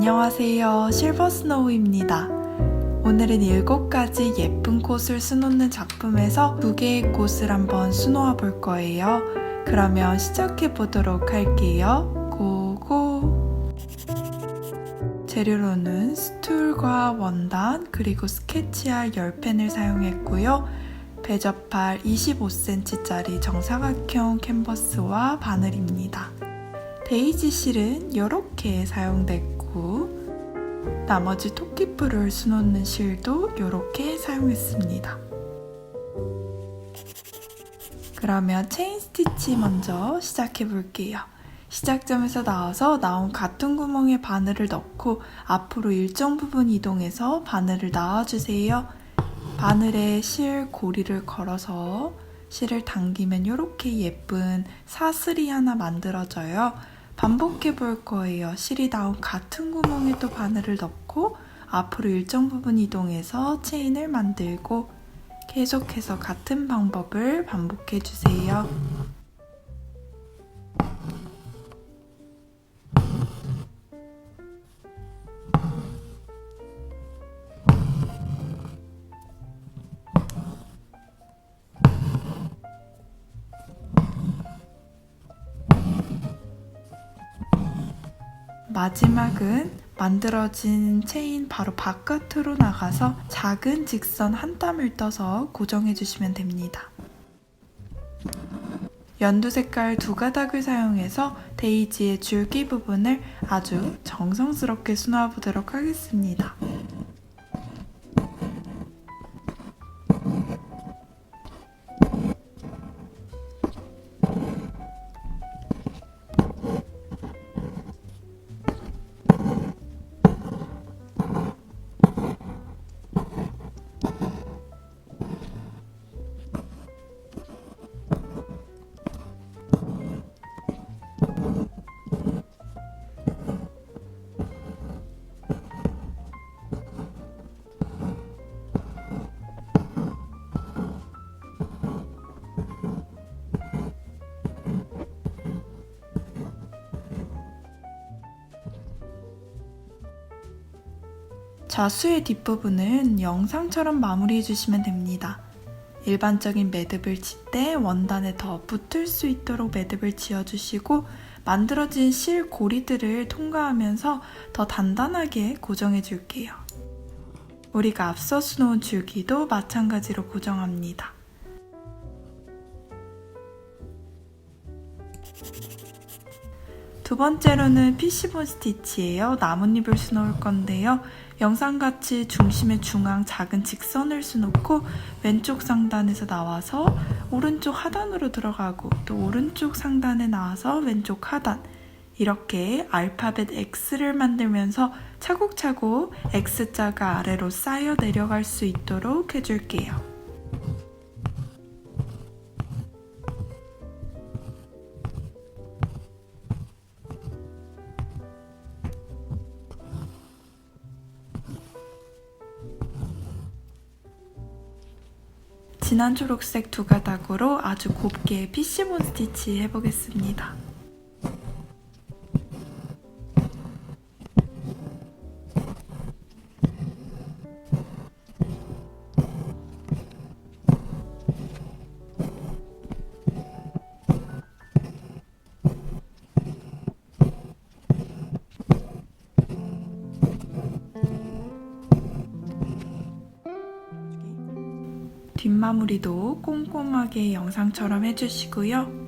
안녕하세요. 실버스노우입니다. 오늘은 7가지 예쁜 꽃을 수놓는 작품에서 2개의 꽃을 한번 수놓아 볼 거예요. 그러면 시작해 보도록 할게요. 고고! 재료로는 스툴과 원단 그리고 스케치할 10펜을 사용했고요. 배접할 25cm짜리 정사각형 캔버스와 바늘입니다. 데이지 실은 이렇게 사용됐고 나머지 토끼뿔을 수놓는 실도 이렇게 사용했습니다. 그러면 체인 스티치 먼저 시작해 볼게요. 시작점에서 나와서 나온 같은 구멍에 바늘을 넣고 앞으로 일정 부분 이동해서 바늘을 놔주세요. 바늘에 실 고리를 걸어서 실을 당기면 이렇게 예쁜 사슬이 하나 만들어져요. 반복해 볼 거예요. 실이 나온 같은 구멍에 또 바늘을 넣고 앞으로 일정 부분 이동해서 체인을 만들고 계속해서 같은 방법을 반복해 주세요. 마지막은 만들어진 체인 바로 바깥으로 나가서 작은 직선 한 땀을 떠서 고정해 주시면 됩니다. 연두 색깔 2가닥을 사용해서 데이지의 줄기 부분을 아주 정성스럽게 수놓아 보도록 하겠습니다. 자수의 뒷부분은 영상처럼 마무리해 주시면 됩니다. 일반적인 매듭을 칠 때 원단에 더 붙을 수 있도록 매듭을 지어주시고 만들어진 실 고리들을 통과하면서 더 단단하게 고정해 줄게요. 우리가 앞서 수놓은 줄기도 마찬가지로 고정합니다. 두 번째로는 피시본 스티치예요. 나뭇잎을 수놓을 건데요. 영상같이 중심의 중앙 작은 직선을 수놓고 왼쪽 상단에서 나와서 오른쪽 하단으로 들어가고 또 오른쪽 상단에 나와서 왼쪽 하단 이렇게 알파벳 X를 만들면서 차곡차곡 X자가 아래로 쌓여 내려갈 수 있도록 해줄게요. 진한 초록색 2가닥으로 아주 곱게 피시본 스티치 해보겠습니다. 뒷마무리도 꼼꼼하게 영상처럼 해주시고요.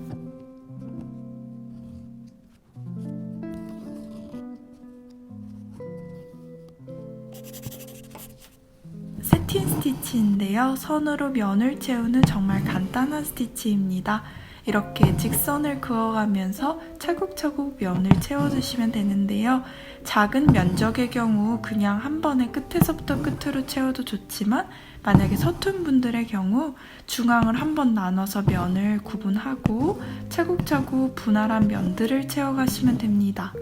세틴 스티치인데요. 선으로 면을 채우는 정말 간단한 스티치입니다. 이렇게 직선을 그어가면서 차곡차곡 면을 채워주시면 되는데요. 작은 면적의 경우 그냥 한 번에 끝에서부터 끝으로 채워도 좋지만 만약에 서툰 분들의 경우 중앙을 한번 나눠서 면을 구분하고 차곡차곡 분할한 면들을 채워가시면 됩니다.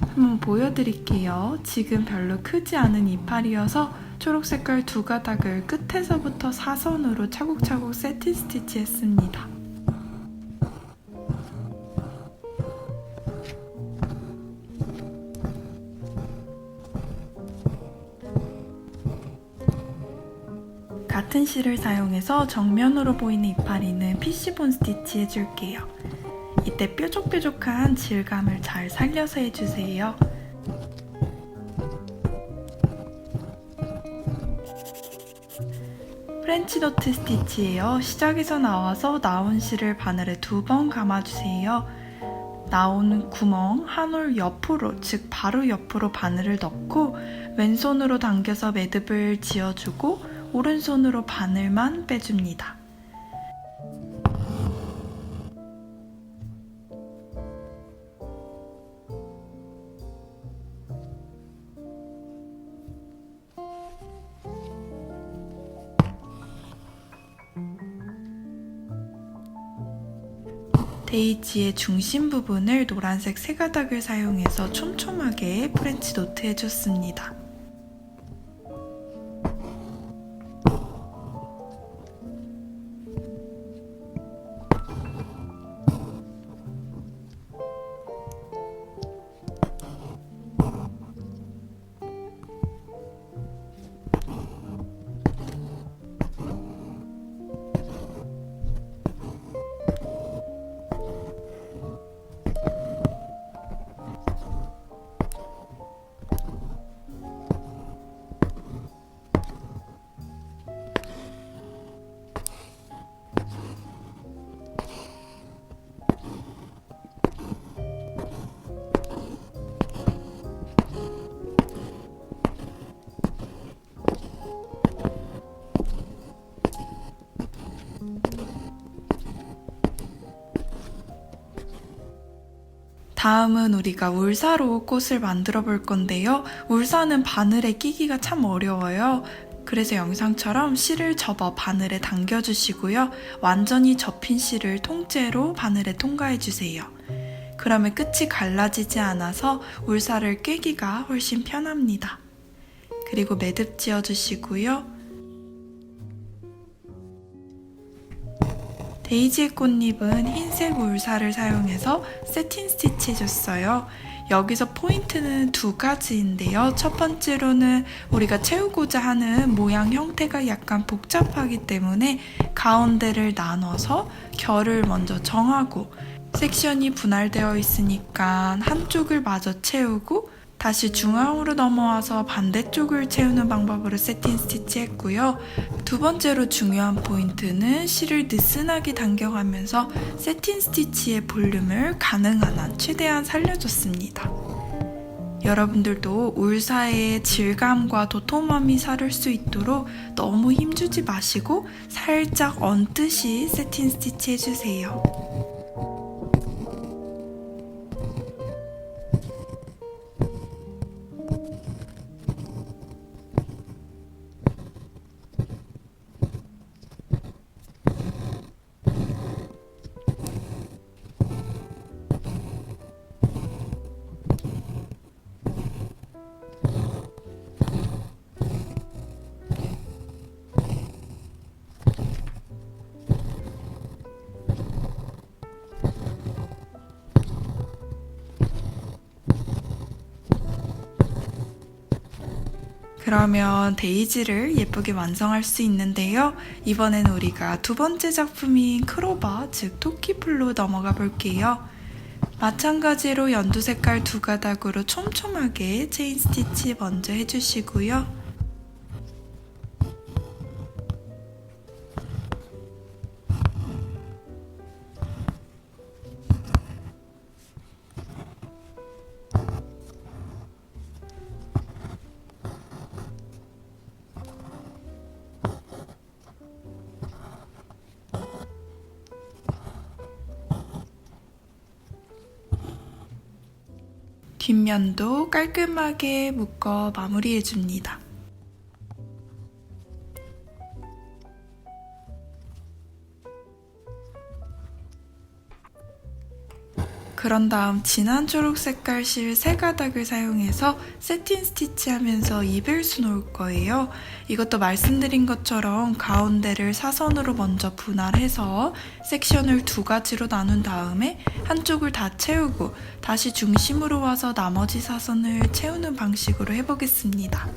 한번 보여드릴게요. 지금 별로 크지 않은 이파리여서 초록색깔 2가닥을 끝에서부터 사선으로 차곡차곡 세팅 스티치 했습니다. 같은 실을 사용해서 정면으로 보이는 이파리는 피쉬본 스티치 해줄게요. 이때 뾰족뾰족한 질감을 잘 살려서 해주세요. 프렌치 도트 스티치예요. 시작에서 나와서 나온 실을 바늘에 2번 감아주세요. 나오는 구멍 한 올 옆으로, 즉 바로 옆으로 바늘을 넣고 왼손으로 당겨서 매듭을 지어주고 오른손으로 바늘만 빼줍니다. 데이지의 중심 부분을 노란색 세 가닥을 사용해서 촘촘하게 프렌치 노트 해줬습니다. 다음은 우리가 울사로 꽃을 만들어 볼 건데요. 울사는 바늘에 끼기가 참 어려워요. 그래서 영상처럼 실을 접어 바늘에 당겨주시고요. 완전히 접힌 실을 통째로 바늘에 통과해주세요. 그러면 끝이 갈라지지 않아서 울사를 꿰기가 훨씬 편합니다. 그리고 매듭 지어주시고요. 데이지의 꽃잎은 흰색 울사를 사용해서 세틴 스티치 해줬어요. 여기서 포인트는 2가지인데요. 첫 번째로는 우리가 채우고자 하는 모양 형태가 약간 복잡하기 때문에 가운데를 나눠서 결을 먼저 정하고 섹션이 분할되어 있으니까 한쪽을 마저 채우고 다시 중앙으로 넘어와서 반대쪽을 채우는 방법으로 세틴 스티치 했고요. 두 번째로 중요한 포인트는 실을 느슨하게 당겨가면서 세틴 스티치의 볼륨을 가능한 한 최대한 살려줬습니다. 여러분들도 울사의 질감과 도톰함이 살을 수 있도록 너무 힘주지 마시고 살짝 얹듯이 세틴 스티치 해주세요. 그러면 데이지를 예쁘게 완성할 수 있는데요. 이번에는 우리가 두 번째 작품인 크로버, 즉 토끼풀로 넘어가 볼게요. 마찬가지로 연두 색깔 2가닥으로 촘촘하게 체인 스티치 먼저 해주시고요. 뒷면도 깔끔하게 묶어 마무리해줍니다. 그런 다음 진한 초록 색깔 실 3가닥을 사용해서 세틴 스티치하면서 이별수 놓을 거예요. 이것도 말씀드린 것처럼 가운데를 사선으로 먼저 분할해서 섹션을 2가지로 나눈 다음에 한쪽을 다 채우고 다시 중심으로 와서 나머지 사선을 채우는 방식으로 해보겠습니다.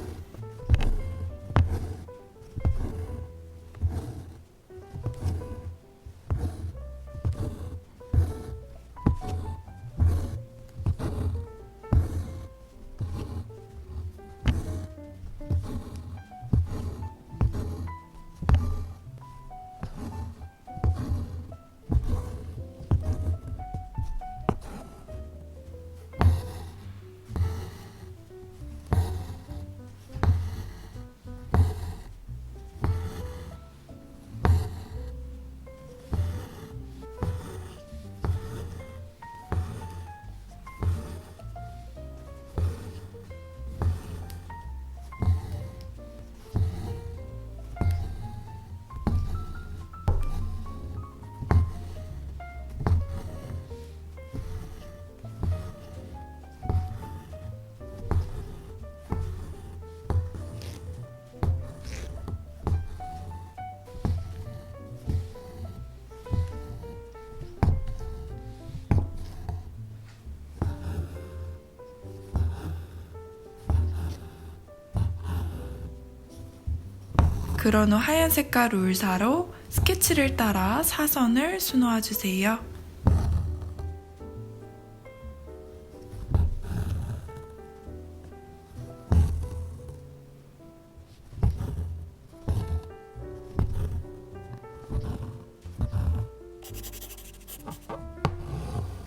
그런 후 하얀 색깔 울사로 스케치를 따라 사선을 수놓아 주세요.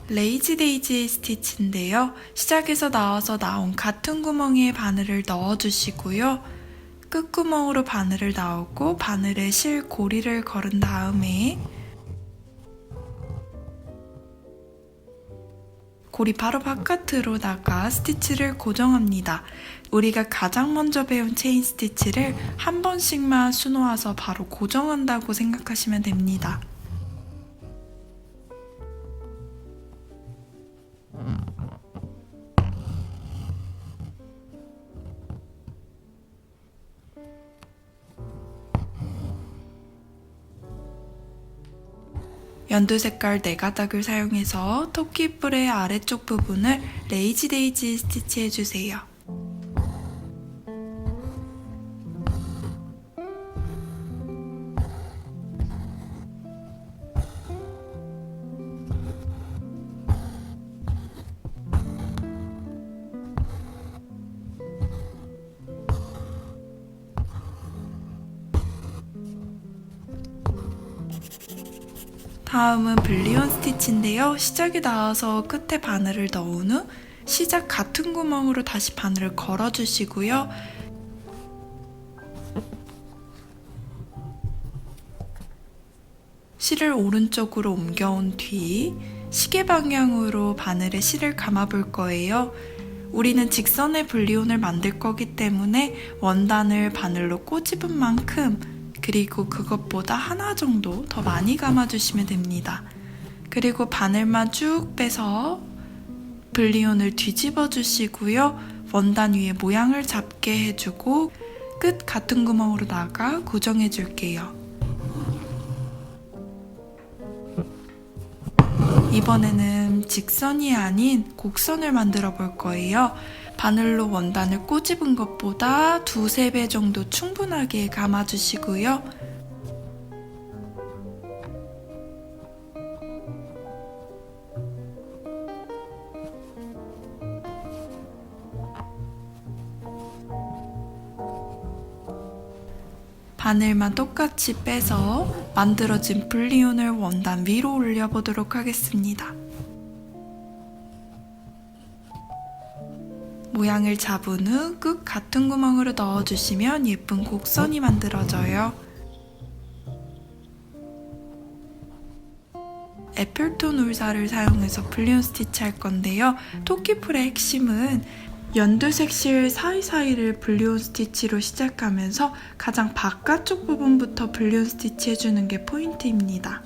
레이지 데이지 스티치인데요. 시작에서 나와서 나온 같은 구멍에 바늘을 넣어주시고요. 끝구멍으로 바늘을 넣고 바늘에 실 고리를 걸은 다음에 고리 바로 바깥으로 나가 스티치를 고정합니다. 우리가 가장 먼저 배운 체인 스티치를 한 번씩만 수놓아서 바로 고정한다고 생각하시면 됩니다. 연두 색깔 4가닥을 사용해서 토끼뿔의 아래쪽 부분을 레이지 데이지 스티치 해주세요. 다음은 블리온 스티치인데요. 시작에 나와서 끝에 바늘을 넣은 후 시작 같은 구멍으로 다시 바늘을 걸어주시고요. 실을 오른쪽으로 옮겨온 뒤 시계 방향으로 바늘에 실을 감아볼 거예요. 우리는 직선의 블리온을 만들 거기 때문에 원단을 바늘로 꼬집은 만큼 그리고 그것보다 하나 정도 더 많이 감아주시면 됩니다. 그리고 바늘만 쭉 빼서 블리온을 뒤집어 주시고요. 원단 위에 모양을 잡게 해주고 끝 같은 구멍으로 나가 고정해 줄게요. 이번에는 직선이 아닌 곡선을 만들어 볼 거예요. 바늘로 원단을 꼬집은 것보다 2~3배 정도 충분하게 감아주시고요. 바늘만 똑같이 빼서 만들어진 블리온을 원단 위로 올려보도록 하겠습니다. 모양을 잡은 후 끝 같은 구멍으로 넣어주시면 예쁜 곡선이 만들어져요. 에펠톤 울사를 사용해서 블리온 스티치 할 건데요. 토끼풀의 핵심은 연두색 실 사이사이를 블리온 스티치로 시작하면서 가장 바깥쪽 부분부터 블리온 스티치 해주는 게 포인트입니다.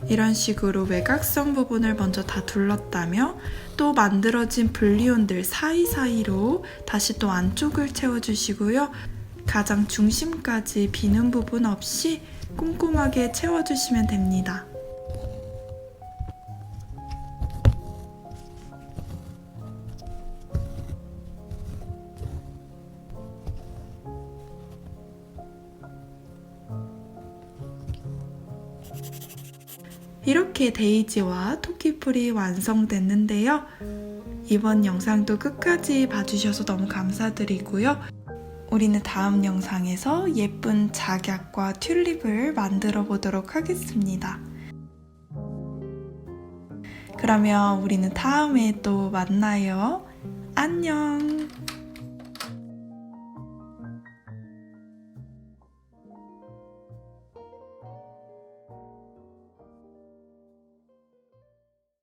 이런 식으로 외곽선 부분을 먼저 다 둘렀다며 또 만들어진 블리온들 사이사이로 다시 또 안쪽을 채워주시고요. 가장 중심까지 비는 부분 없이 꼼꼼하게 채워주시면 됩니다. 이렇게 데이지와 토끼풀이 완성됐는데요. 이번 영상도 끝까지 봐주셔서 너무 감사드리고요. 우리는 다음 영상에서 예쁜 작약과 튤립을 만들어 보도록 하겠습니다. 그러면 우리는 다음에 또 만나요. 안녕!